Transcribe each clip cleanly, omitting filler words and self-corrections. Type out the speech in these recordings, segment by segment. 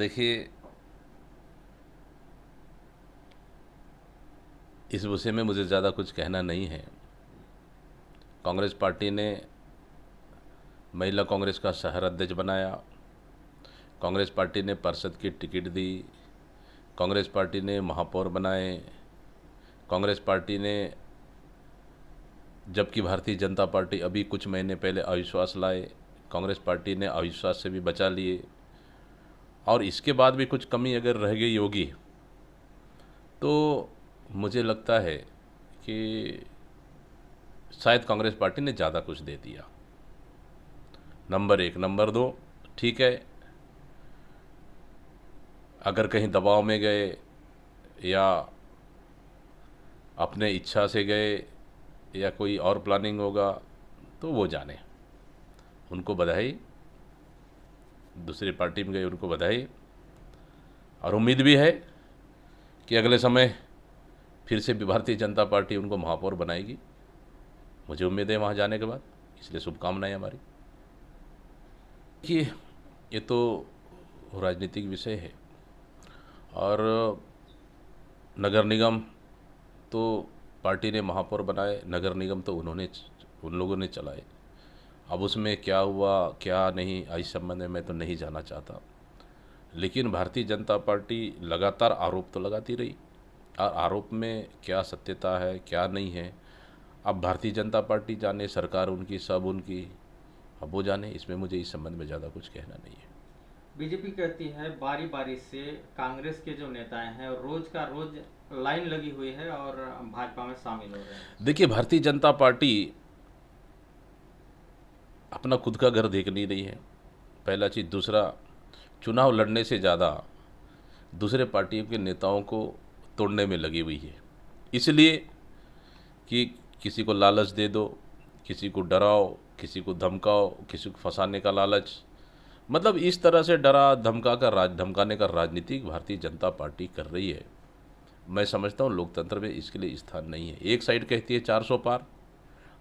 देखिए, इस विषय में मुझे ज़्यादा कुछ कहना नहीं है। कांग्रेस पार्टी ने महिला कांग्रेस का शहर अध्यक्ष बनाया, कांग्रेस पार्टी ने पार्षद की टिकट दी, कांग्रेस पार्टी ने महापौर बनाए, कांग्रेस पार्टी ने, जबकि भारतीय जनता पार्टी अभी कुछ महीने पहले अविश्वास लाए, कांग्रेस पार्टी ने अविश्वास से भी बचा लिए। और इसके बाद भी कुछ कमी अगर रह गई होगी तो मुझे लगता है कि शायद कांग्रेस पार्टी ने ज़्यादा कुछ दे दिया। नंबर एक। नंबर दो, ठीक है, अगर कहीं दबाव में गए या अपने इच्छा से गए या कोई और प्लानिंग होगा तो वो जाने, उनको बधाई। दूसरी पार्टी में गए उनको बधाई, और उम्मीद भी है कि अगले समय फिर से भारतीय जनता पार्टी उनको महापौर बनाएगी। मुझे उम्मीद है वहाँ जाने के बाद, इसलिए शुभकामनाएं हमारी। देखिए, ये तो राजनीतिक विषय है, और नगर निगम तो पार्टी ने महापौर बनाए, नगर निगम तो उन लोगों ने चलाए। अब उसमें क्या हुआ क्या नहीं, इस संबंध में मैं तो नहीं जाना चाहता। लेकिन भारतीय जनता पार्टी लगातार आरोप तो लगाती रही, और आरोप में क्या सत्यता है क्या नहीं है, अब भारतीय जनता पार्टी जाने, सरकार उनकी, सब उनकी, अब वो जाने। इसमें मुझे इस संबंध में ज़्यादा कुछ कहना नहीं है। बीजेपी कहती है बारी बारी से कांग्रेस के जो नेताएं हैं रोज का रोज लाइन लगी हुई है और भाजपा में शामिल हो रहे हैं। देखिए, भारतीय जनता पार्टी अपना खुद का घर देख नहीं रही है, पहला चीज़। दूसरा, चुनाव लड़ने से ज़्यादा दूसरे पार्टियों के नेताओं को तोड़ने में लगी हुई है, इसलिए कि किसी को लालच दे दो, किसी को डराओ, किसी को धमकाओ, किसी को फंसाने का लालच, मतलब इस तरह से डरा धमकाने का राजनीति भारतीय जनता पार्टी कर रही है। मैं समझता हूँ लोकतंत्र में इसके लिए स्थान नहीं है। एक साइड कहती है 400 पार,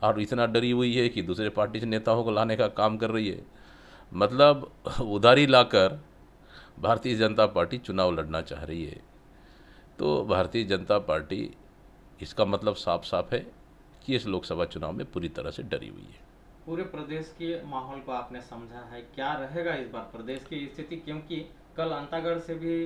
और इतना डरी हुई है कि दूसरे पार्टी से नेताओं को लाने का काम कर रही है। मतलब उधारी लाकर भारतीय जनता पार्टी चुनाव लड़ना चाह रही है। तो भारतीय जनता पार्टी, इसका मतलब साफ साफ है कि इस लोकसभा चुनाव में पूरी तरह से डरी हुई है। पूरे प्रदेश के माहौल को आपने समझा है, क्या रहेगा इस बार प्रदेश की स्थिति? क्योंकि कल अंतागढ़ से भी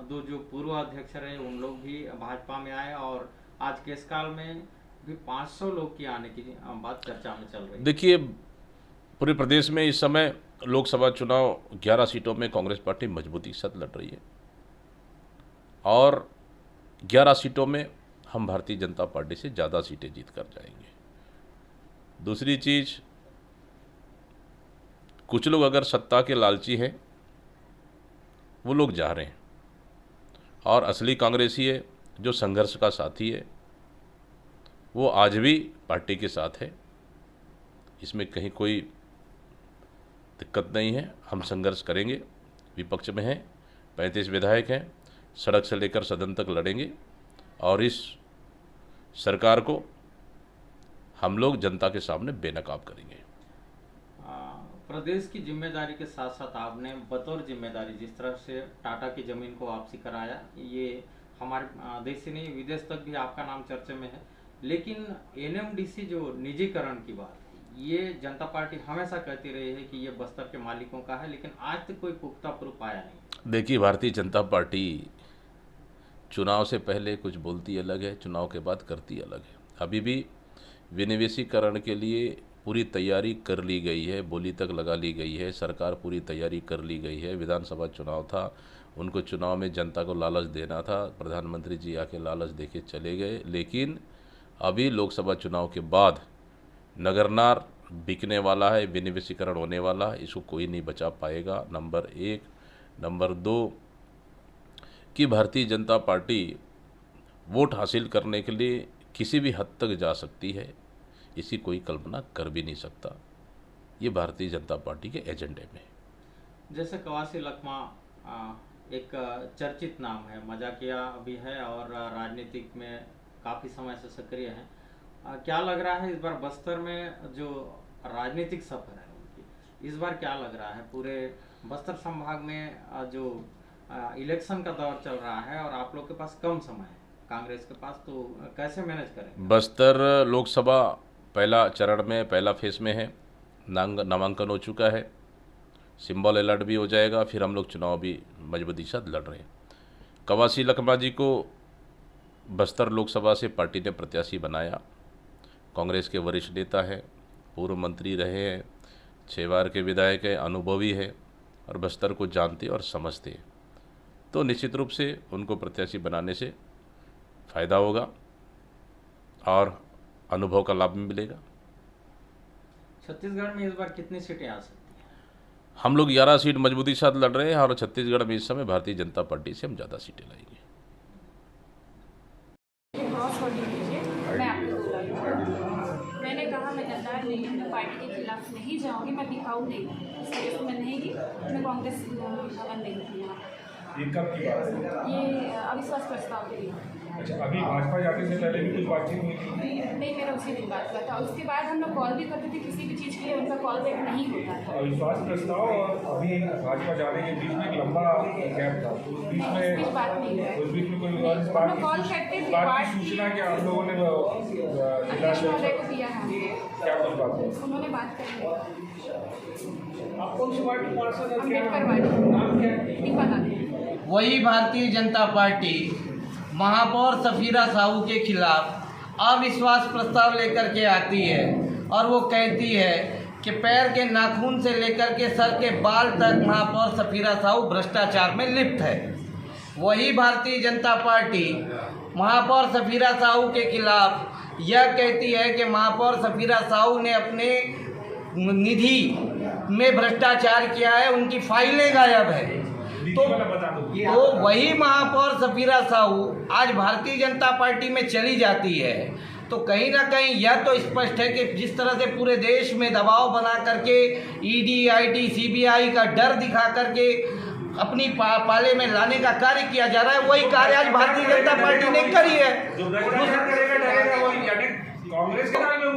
दो जो पूर्व अध्यक्ष रहे उन लोग भी भाजपा में आए, और आज केसकाल में भी 500 लोग की आने की बात चर्चा में चल रही है। देखिए, पूरे प्रदेश में इस समय लोकसभा चुनाव 11 सीटों में कांग्रेस पार्टी मजबूती के साथ लड़ रही है, और 11 सीटों में हम भारतीय जनता पार्टी से ज़्यादा सीटें जीत कर जाएंगे। दूसरी चीज़, कुछ लोग अगर सत्ता के लालची हैं वो लोग जा रहे हैं, और असली कांग्रेसी है जो संघर्ष का साथी है वो आज भी पार्टी के साथ है। इसमें कहीं कोई दिक्कत नहीं है, हम संघर्ष करेंगे, विपक्ष में हैं, 35 विधायक हैं, सड़क से लेकर सदन तक लड़ेंगे, और इस सरकार को हम लोग जनता के सामने बेनकाब करेंगे। प्रदेश की जिम्मेदारी के साथ साथ आपने बतौर जिम्मेदारी जिस तरह से टाटा की जमीन को वापसी कराया, ये हमारे देश से नहीं विदेश तक भी आपका नाम चर्चे में है। लेकिन एनएमडीसी जो निजीकरण की बात है, ये जनता पार्टी हमेशा कहती रही है कि ये बस्तर के मालिकों का है, लेकिन आज तक कोई पुख्ता प्रूफ आया नहीं। देखिए, भारतीय जनता पार्टी चुनाव से पहले कुछ बोलती अलग है, चुनाव के बाद करती अलग है। अभी भी विनिवेशीकरण के लिए पूरी तैयारी कर ली गई है, बोली तक लगा ली गई है, सरकार पूरी तैयारी कर ली गई है। विधानसभा चुनाव था, उनको चुनाव में जनता को लालच देना था, प्रधानमंत्री जी आके लालच देके चले गए। लेकिन अभी लोकसभा चुनाव के बाद नगरनार बिकने वाला है, विनिवेशीकरण होने वाला है, इसको कोई नहीं बचा पाएगा, नंबर एक। नंबर दो, कि भारतीय जनता पार्टी वोट हासिल करने के लिए किसी भी हद तक जा सकती है, इसकी कोई कल्पना कर भी नहीं सकता। ये भारतीय जनता पार्टी के एजेंडे में है। जैसे कवासी लखमा एक चर्चित नाम है, मजाकिया भी है और राजनीतिक में काफ़ी समय से सक्रिय है। क्या लग रहा है इस बार बस्तर में जो राजनीतिक सफर है उनकी, इस बार क्या लग रहा है पूरे बस्तर संभाग में जो इलेक्शन का दौर चल रहा है और आप लोग के पास कम समय है कांग्रेस के पास, तो कैसे मैनेज करें? बस्तर लोकसभा पहला चरण में, पहला फेस में है, नामांकन हो चुका है, सिंबल अलर्ट भी हो जाएगा, फिर हम लोग चुनाव भी मजबूती से लड़ रहे हैं। कवासी लखमा जी को बस्तर लोकसभा से पार्टी ने प्रत्याशी बनाया। कांग्रेस के वरिष्ठ नेता है, पूर्व मंत्री रहे हैं, 6 बार के विधायक है, अनुभवी है और बस्तर को जानते और समझते हैं, तो निश्चित रूप से उनको प्रत्याशी बनाने से फ़ायदा होगा और अनुभव का लाभ भी मिलेगा। छत्तीसगढ़ में इस बार कितनी सीटें आ सकती हैं? हम लोग 11 सीट मजबूती के साथ लड़ रहे हैं और छत्तीसगढ़ में इस समय भारतीय जनता पार्टी से हम ज़्यादा सीटें लाएंगे। मैं आपको बोला, मैंने कहा मैं गद्दार नहीं हूँ, मैं पार्टी के खिलाफ नहीं जाऊँगी, मैं बिकाऊ नहीं हूँ, इस वजह से मैं नहीं गई, मैं कांग्रेस भवन नहीं थी। ये कब की बात है? ये अविश्वास प्रस्ताव के लिए। अच्छा, अभी भाजपा जाने से पहले भी कुछ बातचीत हुई थी? नहीं, मेरा उसी दिन बात हुआ था। उसके बाद हम लोग कॉल भी करते थे, किसी भी चीज़ के लिए उनका कॉल बैक नहीं होता था। अविश्वास प्रस्ताव और अभी भाजपा जाने के बीच में एक लंबा गैप था, तो उस बीच में बात नहीं हुआ, उस बीच में कोई और बात की सूचना क्या आप लोगों ने अध्यक्ष महोदय को दिया है? क्या कुछ बात है? उन्होंने बात करी। आप कौन सी पार्टी पार्षद हैं? अम्बेडकर वाली नाम क्या है? दीपा नाथ। वही भारतीय जनता पार्टी महापौर सफीरा साहू के खिलाफ अविश्वास प्रस्ताव लेकर के आती है और वो कहती है कि पैर के नाखून से लेकर के सर के बाल तक महापौर सफीरा साहू भ्रष्टाचार में लिप्त है। वही भारतीय जनता पार्टी महापौर सफीरा साहू के खिलाफ यह कहती है कि महापौर सफीरा साहू ने अपने निधि में भ्रष्टाचार किया है, उनकी फाइलें गायब है। तो वही महापौर सफीरा साहू आज भारतीय जनता पार्टी में चली जाती है, तो कहीं ना कहीं यह तो स्पष्ट है कि जिस तरह से पूरे देश में दबाव बना करके ईडी, आईटी, सीबीआई का डर दिखा करके अपनी पाले में लाने का कार्य किया जा रहा है, वही कार्य आज भारतीय जनता पार्टी ने करी है।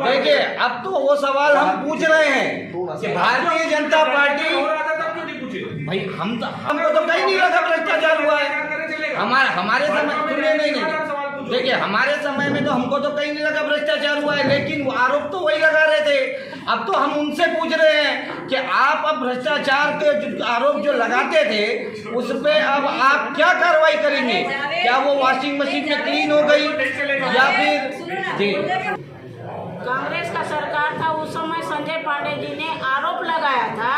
देखिए, अब तो वो सवाल हम पूछ रहे हैं कि भारतीय जनता पार्टी, भाई हमको तो कहीं नहीं लगा भ्रष्टाचार हुआ है। हमारे समय नहीं, देखिए हमारे समय में तो हमको तो कहीं नहीं लगा भ्रष्टाचार हुआ है, लेकिन आरोप तो वही लगा रहे थे। अब तो हम उनसे पूछ रहे हैं कि आप अब भ्रष्टाचार के आरोप जो लगाते थे उस पे अब आप क्या कार्रवाई करेंगे? क्या वो वॉशिंग मशीन में क्लीन हो गई या फिर जी? कांग्रेस का सरकार था उस समय, संजय पांडे जी ने आरोप लगाया था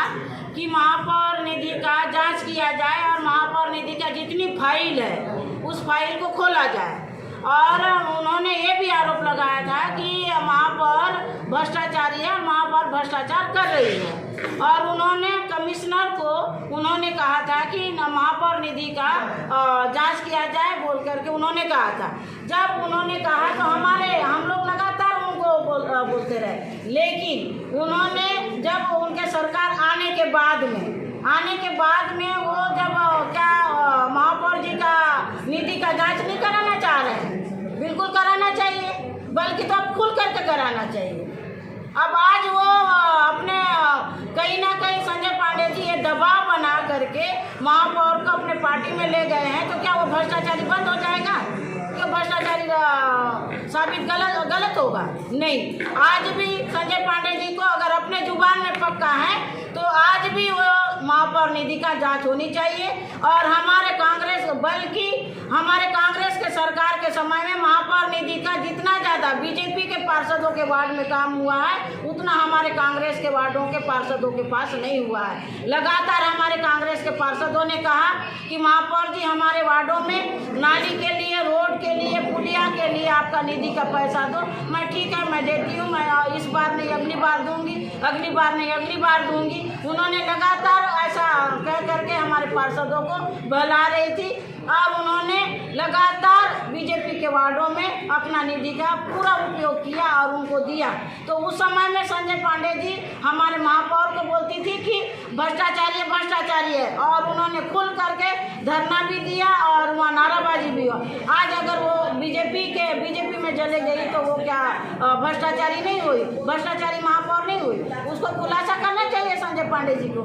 कि महापौर निधि का जांच किया जाए और महापौर निधि का जितनी फाइल है उस फाइल को खोला जाए, और उन्होंने ये भी आरोप लगाया था कि महापौर भ्रष्टाचारी है और महापौर भ्रष्टाचार कर रही है, और उन्होंने कमिश्नर को उन्होंने कहा था कि महापौर निधि का जांच किया जाए बोल करके उन्होंने कहा था। जब उन्होंने कहा तो हम लोग लगातार उनको बोलते रहे, लेकिन उन्होंने जब उनके सरकार आने के बाद में वो जब क्या महापौर जी का निधि का जांच नहीं कराना चाह रहे हैं, बिल्कुल कराना चाहिए, बल्कि तो अब खुल करके कराना चाहिए। अब आज वो अपने कहीं ना कहीं संजय पांडे जी ये दबाव बना करके महापौर को अपने पार्टी में ले गए हैं, तो क्या वो भ्रष्टाचारी बंद हो जाएगा? क्या भ्रष्टाचारी साबित गलत होगा? नहीं। आज भी संजय पांडे जी को अगर अपने जुबान में पक्का है तो आज भी वो महापौर निधि का जांच होनी चाहिए, और हमारे कांग्रेस के सरकार के समय में महापौर निधि का जितना ज़्यादा बीजेपी के पार्षदों के वार्ड में काम हुआ है उतना हमारे कांग्रेस के वार्डों के पार्षदों के पास नहीं हुआ है। लगातार हमारे कांग्रेस के पार्षदों ने कहा कि महापौर जी हमारे वार्डों में नाली के लिए, रोड के लिए, पुलिया के लिए आपका निधि का पैसा दो। मैं ठीक है, मैं देती हूँ, मैं इस बार नहीं अगली बार दूंगी, अगली बार नहीं अगली बार दूंगी। उन्होंने लगातार ऐसा कह करके हमारे पार्षदों को बहला रही थी, और उन्होंने लगातार बीजेपी के वार्डों में अपना निधि का पूरा उपयोग किया और उनको दिया। तो उस समय में संजय पांडे जी हमारे महापौर को बोलती थी कि भ्रष्टाचारी है, और उन्होंने खुल करके धरना भी दिया और वहाँ नाराबाजी भी हुआ। आज अगर वो बीजेपी में चले गई तो वो क्या भ्रष्टाचारी नहीं हुई? भ्रष्टाचारी महापौर नहीं हुई? उसको खुलासा करना चाहिए संजय पांडे जी को।